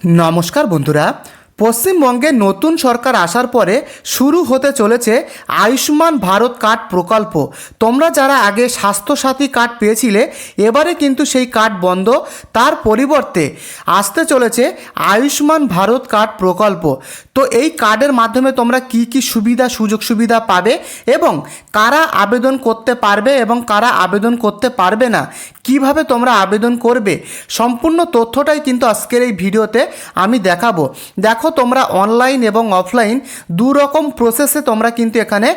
নমস্কার বন্ধুরা, পশ্চিমবঙ্গে নতুন সরকার আসার পরে শুরু হতে চলেছে আয়ুষ্মান ভারত কার্ড প্রকল্প। তোমরা যারা আগে স্বাস্থ্যসাথী কার্ড পেয়েছিলে, এবারে কিন্তু সেই কার্ড বন্ধ। তার পরিবর্তে আসতে চলেছে আয়ুষ্মান ভারত কার্ড প্রকল্প। তো এই কার্ডের মাধ্যমে তোমরা কি কি সুবিধা সুযোগ সুবিধা পাবে এবং কারা আবেদন করতে পারবে এবং কারা আবেদন করতে পারবে না, কিভাবে তোমরা আবেদন করবে, সম্পূর্ণ তথ্যটাই কিন্তু আজকের এই ভিডিওতে আমি দেখাবো। দেখো, তোমরা অনলাইন এবং অফলাইন দু রকম প্রসেসে তোমরা কিন্তু এখানে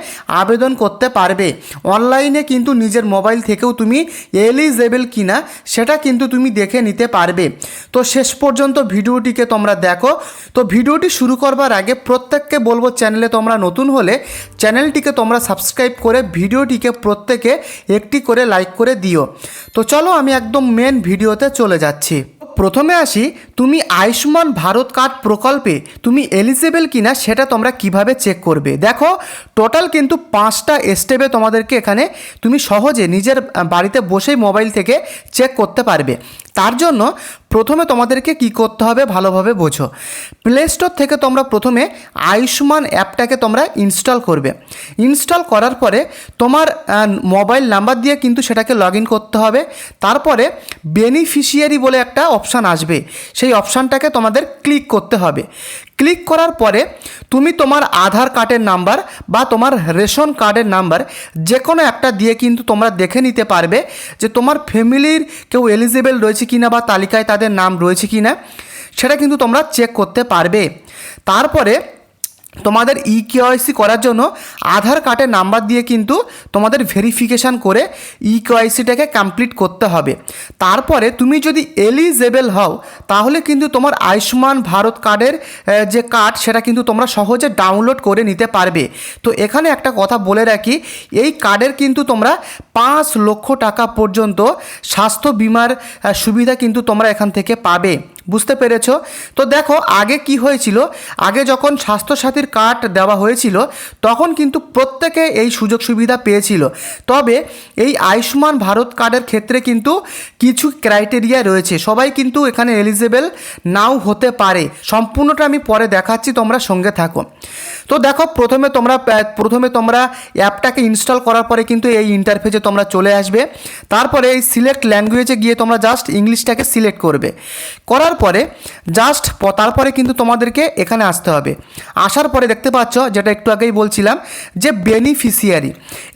আবেদন করতে পারবে। অনলাইনে কিন্তু নিজের মোবাইল থেকেও তুমি এলিজেবল কিনা সেটা কিন্তু তুমি দেখে নিতে পারবে। তো শেষ পর্যন্ত ভিডিওটিকে তোমরা দেখো। তো ভিডিওটি শুরু করবার আগে প্রত্যেককে বলবো, চ্যানেলে তোমরা নতুন হলে চ্যানেলটিকে তোমরা সাবস্ক্রাইব করে ভিডিওটিকে প্রত্যেকে একটি করে লাইক করে দিও। তো চলো, আমি একদম মেন ভিডিওতে চলে যাচ্ছি। প্রথমে আসি, তুমি আয়ুষ্মান ভারত কার্ড প্রকল্পে তুমি এলিজেবল কিনা সেটা তোমরা কিভাবে চেক করবে। দেখো, টোটাল কিন্তু 5টা স্টেপে তোমাদেরকে এখানে তুমি সহজে নিজের বাড়িতে বসেই মোবাইল থেকে চেক করতে পারবে। তার জন্য প্রথমে তোমাদেরকে কি করতে হবে ভালোভাবে বোঝো। প্লে স্টোর থেকে তোমরা প্রথমে আয়ুষ্মান অ্যাপটাকে তোমরা ইনস্টল করবে। ইনস্টল করার পরে তোমার মোবাইল নাম্বার দিয়ে কিন্তু সেটাকে লগ ইন করতে হবে। তারপরে বেনিফিশিয়ারি বলে একটা অপশান আসবে, সেই অপশানটাকে তোমাদের ক্লিক করতে হবে। ক্লিক করার পরে তুমি তোমার আধার কার্ডের নাম্বার বা তোমার রেশন কার্ডের নাম্বার যে কোনো একটা দিয়ে কিন্তু তোমরা দেখে নিতে পারবে যে তোমার ফ্যামিলির কেউ এলিজেবল রয়েছে কিনা বা তালিকায় তাদের নাম রয়েছে কিনা, সেটা কিন্তু তোমরা চেক করতে পারবে। তারপরে তোমাদের ইকেওয়াইসি করার জন্য আধার কার্ডের নাম্বার দিয়ে কিন্তু তোমাদের ভেরিফিকেশান করে ইকেওয়াইসিটাকে কমপ্লিট করতে হবে। তারপরে তুমি যদি এলিজেবল হও তাহলে কিন্তু তোমার আয়ুষ্মান ভারত কার্ডের যে কার্ড সেটা কিন্তু তোমরা সহজে ডাউনলোড করে নিতে পারবে। তো এখানে একটা কথা বলে রাখি, এই কার্ডের কিন্তু তোমরা 5 লক্ষ টাকা পর্যন্ত স্বাস্থ্য বিমার সুবিধা কিন্তু তোমরা এখান থেকে পাবে। বুঝতে পেরেছ? তো দেখো, আগে কি হয়েছিল, আগে যখন স্বাস্থ্যসাথীর কার্ড দেওয়া হয়েছিল তখন কিন্তু প্রত্যেকে এই সুযোগ সুবিধা পেয়েছিল। তবে এই আয়ুষ্মান ভারত কার্ডের ক্ষেত্রে কিন্তু কিছু ক্রাইটেরিয়া রয়েছে, সবাই কিন্তু এখানে এলিজেবল নাও হতে পারে। সম্পূর্ণটা আমি পরে দেখাচ্ছি, তোমরা সঙ্গে থাকো। তো দেখো, প্রথমে তোমরা অ্যাপটাকে ইনস্টল করার পরে কিন্তু এই ইন্টারফেসে তোমরা চলে আসবে। তারপরে এই সিলেক্ট ল্যাঙ্গুয়েজে গিয়ে তোমরা জাস্ট ইংলিশটাকে সিলেক্ট করবে। করার পরে তারপরে কিন্তু তোমাদেরকে এখানে আসতে হবে। আসার পরে দেখতে পাচ্ছ, যেটা একটু আগেই বলছিলাম, যে বেনিফিশিয়ারি।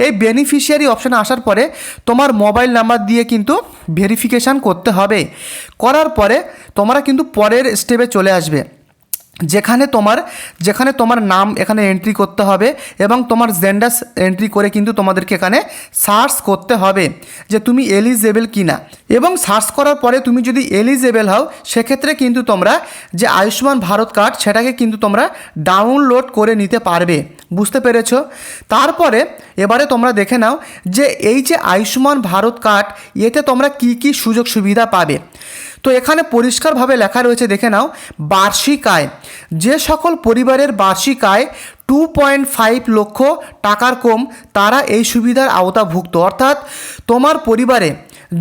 এই বেনিফিশিয়ারি অপশানে আসার পরে তোমার মোবাইল নাম্বার দিয়ে কিন্তু ভেরিফিকেশান করতে হবে। করার পরে তোমরা কিন্তু পরের স্টেপে চলে আসবে, যেখানে তোমার নাম এখানে এন্ট্রি করতে হবে এবং তোমার জেন্ডার এন্ট্রি করে কিন্তু তোমাদেরকে এখানে সার্চ করতে হবে যে তুমি এলিজেবল কিনা। এবং সার্চ করার পরে তুমি যদি এলিজেবল হও সেক্ষেত্রে কিন্তু তোমরা যে আয়ুষ্মান ভারত কার্ড সেটাকে কিন্তু তোমরা ডাউনলোড করে নিতে পারবে। বুঝতে পেরেছ? তারপরে এবারে তোমরা দেখে নাও যে এই যে আয়ুষ্মান ভারত কার্ড, এতে তোমরা কি কি সুযোগ সুবিধা পাবে। তো এখানে পরিষ্কারভাবে লেখা রয়েছে, দেখে নাও, বার্ষিক আয়। যে সকল পরিবারের বার্ষিক আয় 2.5 লক্ষ টাকার কম তারা এই সুবিধার আওতাভুক্ত। অর্থাৎ তোমার পরিবারে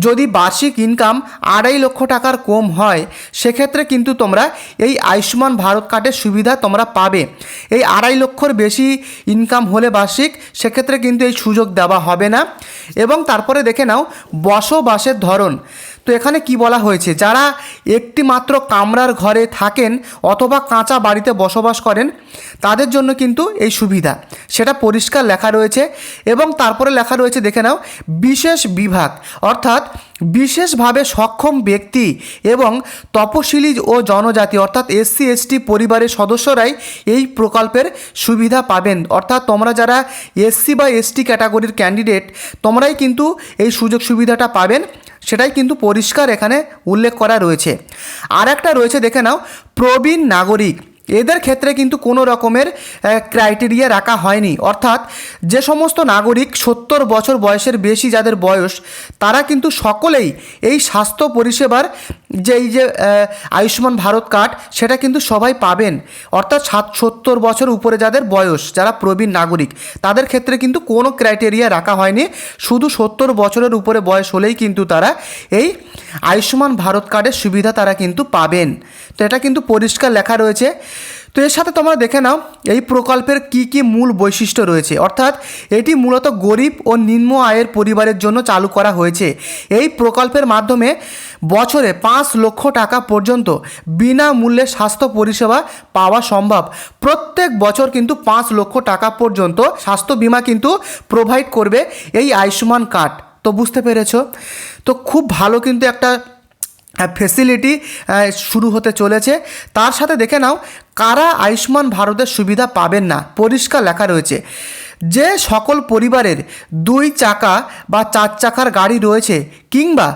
যদি বার্ষিক ইনকাম 2.5 লক্ষ টাকার কম হয় সেক্ষেত্রে কিন্তু তোমরা এই আয়ুষ্মান ভারত কার্ডের সুবিধা তোমরা পাবে। এই 2.5 লক্ষর বেশি ইনকাম হলে বার্ষিক, সেক্ষেত্রে কিন্তু এই সুযোগ দেওয়া হবে না। এবং তারপরে দেখে নাও বসবাসের ধরন। তো এখানে কি বলা হয়েছে, যারা একটি মাত্র কামরার ঘরে থাকেন অথবা কাঁচা বাড়িতে বসবাস করেন তাদের জন্য কিন্তু এই সুবিধা, সেটা পরিষ্কার লেখা রয়েছে। এবং তারপরে লেখা রয়েছে, দেখে নাও, বিশেষ বিভাগ। অর্থাৎ বিশেষভাবে সক্ষম ব্যক্তি এবং তপশিলি ও জনজাতি অর্থাৎ SC ST পরিবারের সদস্যরাই এই প্রকল্পের সুবিধা পাবেন। অর্থাৎ তোমরা যারা SC বা ST ক্যাটাগরির ক্যান্ডিডেট তোমরাই কিন্তু এই সুযোগ সুবিধাটা পাবেন, সেটাই কিন্তু পরিষ্কার এখানে উল্লেখ করা রয়েছে। আর একটা রয়েছে, দেখে নাও, প্রবীণ নাগরিক। এদের ক্ষেত্রে কিন্তু কোনো রকমের ক্রাইটেরিয়া রাখা হয়নি। অর্থাৎ যে সমস্ত নাগরিক 70 বছর বয়সের বেশি যাদের বয়স, তারা কিন্তু সকলেই এই স্বাস্থ্য পরিষেবার যে এই যে আয়ুষ্মান ভারত কার্ড সেটা কিন্তু সবাই পাবেন, অর্থাৎ 70 বছর উপরে যাদের বয়স, যারা প্রবীণ নাগরিক, তাদের ক্ষেত্রে কিন্তু কোনো ক্রাইটেরিয়া রাখা হয়নি। শুধু 70 বছরের উপরে বয়স হলেই কিন্তু তারা এই আয়ুষ্মান ভারত কার্ডের সুবিধা তারা কিন্তু পাবেন। তো এটা কিন্তু পরিষ্কার লেখা রয়েছে। তো এর সাথে তোমরা দেখে নাও এই প্রকল্পের কি কি মূল বৈশিষ্ট্য রয়েছে, অর্থাৎ এটি মূলত গরিব ও নিম্ন আয়ের পরিবারের জন্য চালু করা হয়েছে। এই প্রকল্পের মাধ্যমে বছরে 5 লক্ষ টাকা পর্যন্ত বিনামূল্যে স্বাস্থ্য পরিষেবা পাওয়া সম্ভব। প্রত্যেক বছর কিন্তু 5 লক্ষ টাকা পর্যন্ত স্বাস্থ্য বীমা কিন্তু প্রোভাইড করবে এই আয়ুষ্মান কার্ড। তো বুঝতে পেরেছো? তো খুব ভালো কিন্তু একটা ফেসিলিটি শুরু হতে চলেছে। তার সাথে দেখে নাও কারা আয়ুষ্মান ভারতের সুবিধা পাবেন না, পরিষ্কার লেখা রয়েছে। যে সকল পরিবারের 2 চাকা বা 4 চাকার গাড়ি রয়েছে কিংবা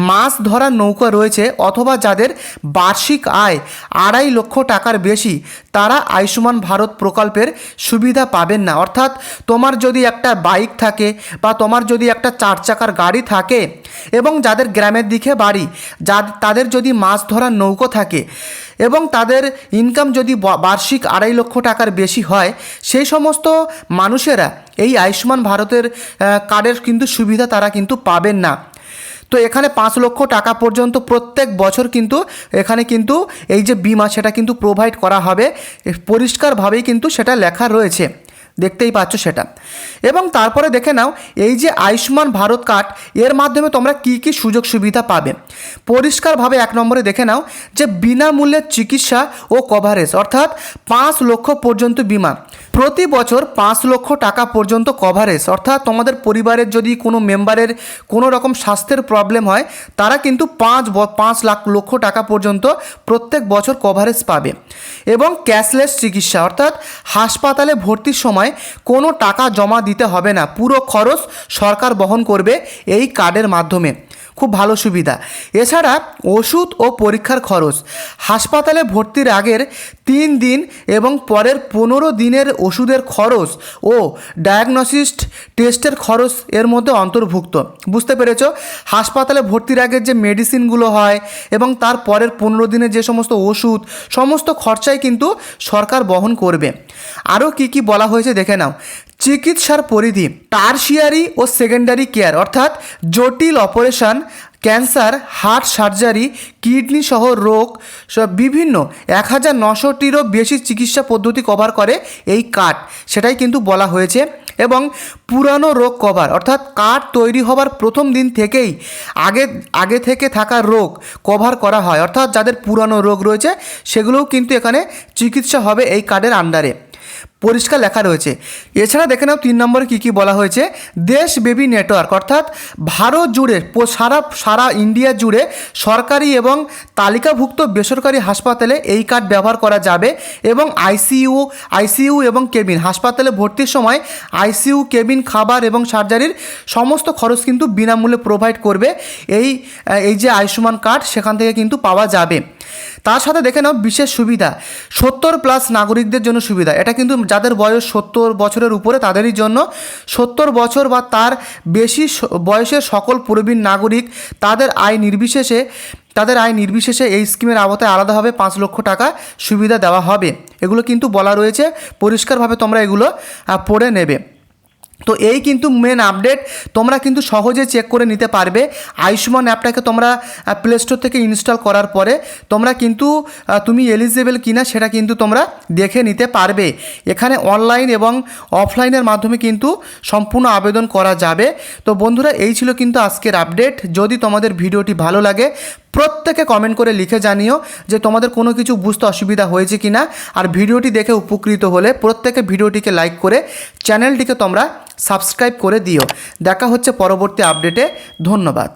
মাছ ধরার নৌকা রয়েছে অথবা যাদের বার্ষিক আয় 2.5 লক্ষ টাকার বেশি, তারা আয়ুষ্মান ভারত প্রকল্পের সুবিধা পাবেন না। অর্থাৎ তোমার যদি একটা বাইক থাকে বা তোমার যদি একটা 4 চাকার গাড়ি থাকে এবং যাদের গ্রামের দিকে বাড়ি, তাদের যদি মাছ ধরার নৌকো থাকে এবং তাদের ইনকাম যদি বার্ষিক 2.5 লক্ষ টাকার বেশি হয়, সেই সমস্ত মানুষেরা এই আয়ুষ্মান ভারতের কার্ডের কিন্তু সুবিধা তারা কিন্তু পাবেন না। তো এখানে 5 লক্ষ টাকা পর্যন্ত প্রত্যেক বছর কিন্তু এখানে কিন্তু এই যে বিমা সেটা কিন্তু প্রোভাইড করা হবে, পরিষ্কারভাবেই কিন্তু সেটা লেখা রয়েছে, দেখতেই পাচ্ছ সেটা। এবং তারপরে দেখে নাও এই যে আয়ুষ্মান ভারত কার্ড, এর মাধ্যমে তোমরা কি কি সুযোগ সুবিধা পাবে। পরিষ্কারভাবে 1 নম্বরে দেখে নাও যে বিনামূল্যে চিকিৎসা ও কভারেজ, অর্থাৎ 5 লক্ষ পর্যন্ত বিমা, প্রতি বছর 5 লক্ষ টাকা পর্যন্ত কভারেজ, অর্থাৎ তোমাদের পরিবারের যদি কোনো মেম্বারের কোনো রকম স্বাস্থ্যের প্রবলেম হয়, তারা কিন্তু 5 লক্ষ টাকা পর্যন্ত প্রত্যেক বছর কভারেজ পাবে। এবং ক্যাশলেস চিকিৎসা, অর্থাৎ হাসপাতালে ভর্তির সময় কোনো টাকা জমা দিতে হবে না, পুরো খরচ সরকার বহন করবে এই কার্ডের মাধ্যমে। খুব ভালো সুবিধা। এছাড়া ওষুধ ও পরীক্ষার খরচ, হাসপাতালে ভর্তির আগের 3 দিন এবং পরের 15 দিনের ওষুধের খরচ ও ডায়াগনোসিস টেস্টের খরচ এর মধ্যে অন্তর্ভুক্ত। বুঝতে পেরেছো? হাসপাতালে ভর্তির আগের যে মেডিসিনগুলো হয় এবং তার পরের 15 দিনের যে সমস্ত ওষুধ, সমস্ত খরচাই কিন্তু সরকার বহন করবে। আরও কি কি বলা হয়েছে দেখে নাও। চিকিৎসার পরিধি, টারশিয়ারি ও সেকেন্ডারি কেয়ার, অর্থাৎ জটিল operation, cancer, heart surgery, kidney সহ রোগ বিভিন্ন 1900টিরও বেশি চিকিৎসা পদ্ধতি কভার করে এই কার্ড, সেটাই কিন্তু বলা হয়েছে। এবং পুরানো রোগ কভার, অর্থাৎ কার্ড তৈরি হবার প্রথম দিন থেকেই আগে থেকে থাকা রোগ কভার করা হয়, অর্থাৎ যাদের পুরানো রোগ রয়েছে সেগুলোও কিন্তু এখানে চিকিৎসা হবে এই কার্ডের আন্ডারে, পরিষ্কার লেখা রয়েছে। এছাড়া দেখে নাও 3 নম্বরে কী কী বলা হয়েছে। দেশব্যাপী নেটওয়ার্ক, অর্থাৎ ভারত জুড়ে সারা ইন্ডিয়া জুড়ে সরকারি এবং তালিকাভুক্ত বেসরকারি হাসপাতালে এই কার্ড ব্যবহার করা যাবে। এবং আইসিইউ এবং কেবিন, হাসপাতালে ভর্তির সময় আইসিইউ কেবিন, খাবার এবং সার্জারির সমস্ত খরচ কিন্তু বিনামূল্যে প্রোভাইড করবে এই যে আয়ুষ্মান কার্ড, সেখান থেকে কিন্তু পাওয়া যাবে। তার সাথে দেখে নাও বিশেষ সুবিধা, 70+ নাগরিকদের জন্য সুবিধা। এটা কিন্তু যাদের বয়স 70 বছরের উপরে তাদেরই জন্য। 70 বছর বা তার বেশি বয়সের সকল প্রবীণ নাগরিক, তাদের আয় নির্বিশেষে এই স্কিমের আওতায় আলাদাভাবে 5 লক্ষ টাকা সুবিধা দেওয়া হবে। এগুলো কিন্তু বলা রয়েছে, পরিষ্কারভাবে তোমরা এগুলো পড়ে নেবে। তো এই কিন্তু মেন আপডেট, তোমরা কিন্তু সহজে চেক করে নিতে পারবে। আয়ুষ্মান অ্যাপটাকে তোমরা প্লে স্টোর থেকে ইনস্টল করার পরে তোমরা কিন্তু তুমি এলিজিবল কিনা সেটা কিন্তু তোমরা দেখে নিতে পারবে। এখানে অনলাইন এবং অফলাইনের মাধ্যমে কিন্তু সম্পূর্ণ আবেদন করা যাবে। তো বন্ধুরা, এই ছিল কিন্তু আজকের আপডেট। যদি তোমাদের ভিডিওটি ভালো লাগে প্রত্যেকে কমেন্ট করে লিখে জানিও যে তোমাদের কোনো কিছু বুঝতে অসুবিধা হয়েছে কি না। আর ভিডিওটি দেখে উপকৃত হলে প্রত্যেকে ভিডিওটিকে লাইক করে চ্যানেলটিকে তোমরা সাবস্ক্রাইব করে দিও। দেখা হচ্ছে পরবর্তী আপডেটে। ধন্যবাদ।